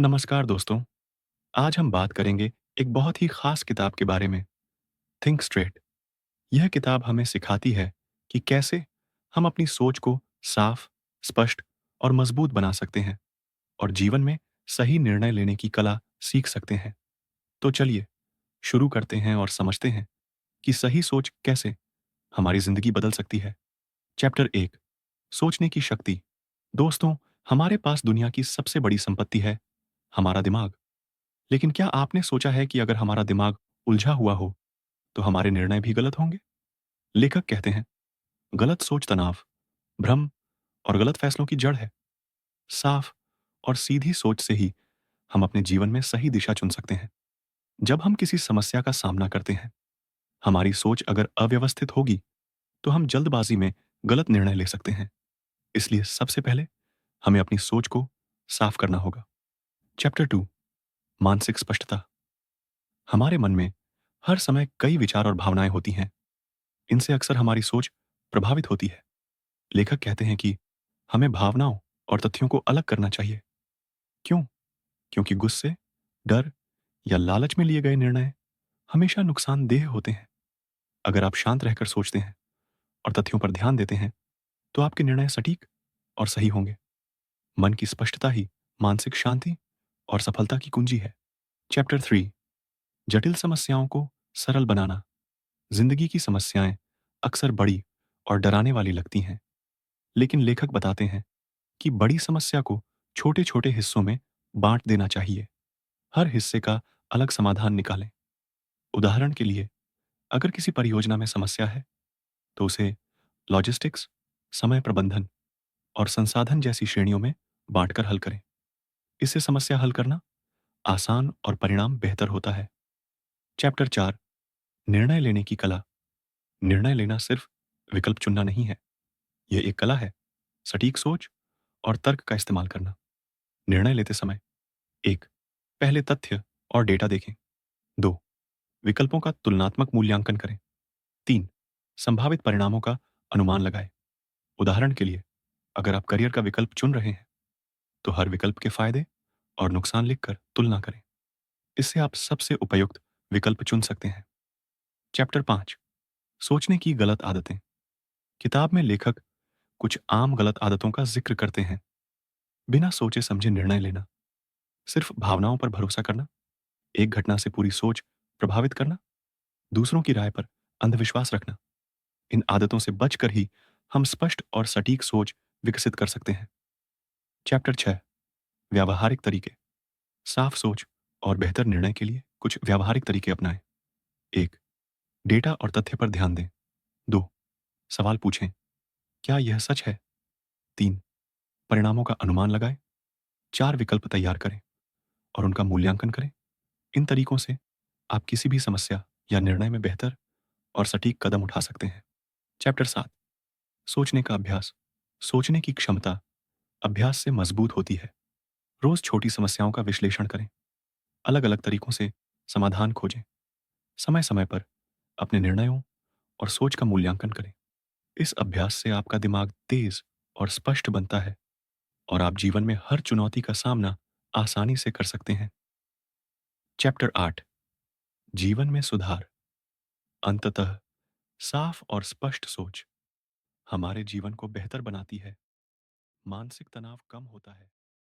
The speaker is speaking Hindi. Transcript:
नमस्कार दोस्तों। आज हम बात करेंगे एक बहुत ही खास किताब के बारे में, थिंक स्ट्रेट। यह किताब हमें सिखाती है कि कैसे हम अपनी सोच को साफ, स्पष्ट और मजबूत बना सकते हैं और जीवन में सही निर्णय लेने की कला सीख सकते हैं। तो चलिए शुरू करते हैं और समझते हैं कि सही सोच कैसे हमारी जिंदगी बदल सकती है। चैप्टर 1, सोचने की शक्ति। दोस्तों, हमारे पास दुनिया की सबसे बड़ी संपत्ति है हमारा दिमाग। लेकिन क्या आपने सोचा है कि अगर हमारा दिमाग उलझा हुआ हो, तो हमारे निर्णय भी गलत होंगे? लेखक कहते हैं, गलत सोच तनाव, भ्रम और गलत फैसलों की जड़ है। साफ और सीधी सोच से ही हम अपने जीवन में सही दिशा चुन सकते हैं। जब हम किसी समस्या का सामना करते हैं, हमारी सोच अगर अव्यवस्थित होगी, तो हम जल्दबाजी में गलत निर्णय ले सकते हैं। इसलिए सबसे पहले हमें अपनी सोच को साफ करना होगा। चैप्टर 2, मानसिक स्पष्टता। हमारे मन में हर समय कई विचार और भावनाएं होती हैं। इनसे अक्सर हमारी सोच प्रभावित होती है। लेखक कहते हैं कि हमें भावनाओं और तथ्यों को अलग करना चाहिए। क्यों? क्योंकि गुस्से, डर या लालच में लिए गए निर्णय हमेशा नुकसानदेह होते हैं। अगर आप शांत रहकर सोचते हैं और तथ्यों पर ध्यान देते हैं, तो आपके निर्णय सटीक और सही होंगे। मन की स्पष्टता ही मानसिक शांति और सफलता की कुंजी है। चैप्टर 3, जटिल समस्याओं को सरल बनाना। जिंदगी की समस्याएं अक्सर बड़ी और डराने वाली लगती हैं, लेकिन लेखक बताते हैं कि बड़ी समस्या को छोटे छोटे हिस्सों में बांट देना चाहिए। हर हिस्से का अलग समाधान निकालें। उदाहरण के लिए, अगर किसी परियोजना में समस्या है, तो उसे लॉजिस्टिक्स, समय प्रबंधन और संसाधन जैसी श्रेणियों में बांटकर हल करें। इससे समस्या हल करना आसान और परिणाम बेहतर होता है। चैप्टर 4, निर्णय लेने की कला। निर्णय लेना सिर्फ विकल्प चुनना नहीं है, यह एक कला है। सटीक सोच और तर्क का इस्तेमाल करना। निर्णय लेते समय, 1, पहले तथ्य और डेटा देखें। 2, विकल्पों का तुलनात्मक मूल्यांकन करें। 3, संभावित परिणामों का अनुमान लगाएं। उदाहरण के लिए, अगर आप करियर का विकल्प चुन रहे हैं, तो हर विकल्प के फायदे और नुकसान लिखकर तुलना करें। इससे आप सबसे उपयुक्त विकल्प चुन सकते हैं। चैप्टर 5, सोचने की गलत आदतें। किताब में लेखक कुछ आम गलत आदतों का जिक्र करते हैं। बिना सोचे समझे निर्णय लेना, सिर्फ भावनाओं पर भरोसा करना, एक घटना से पूरी सोच प्रभावित करना, दूसरों की राय पर अंधविश्वास रखना। इन आदतों से बचकर ही हम स्पष्ट और सटीक सोच विकसित कर सकते हैं। चैप्टर 6, व्यावहारिक तरीके। साफ सोच और बेहतर निर्णय के लिए कुछ व्यावहारिक तरीके अपनाएं। 1, डेटा और तथ्य पर ध्यान दें। 2, सवाल पूछें, क्या यह सच है? 3, परिणामों का अनुमान लगाएं। 4, विकल्प तैयार करें और उनका मूल्यांकन करें। इन तरीकों से आप किसी भी समस्या या निर्णय में बेहतर और सटीक कदम उठा सकते हैं। चैप्टर 7, सोचने का अभ्यास। सोचने की क्षमता अभ्यास से मजबूत होती है। रोज छोटी समस्याओं का विश्लेषण करें, अलग अलग तरीकों से समाधान खोजें। समय समय पर अपने निर्णयों और सोच का मूल्यांकन करें। इस अभ्यास से आपका दिमाग तेज और स्पष्ट बनता है और आप जीवन में हर चुनौती का सामना आसानी से कर सकते हैं। चैप्टर 8, जीवन में सुधार। अंततः साफ और स्पष्ट सोच हमारे जीवन को बेहतर बनाती है। मानसिक तनाव कम होता है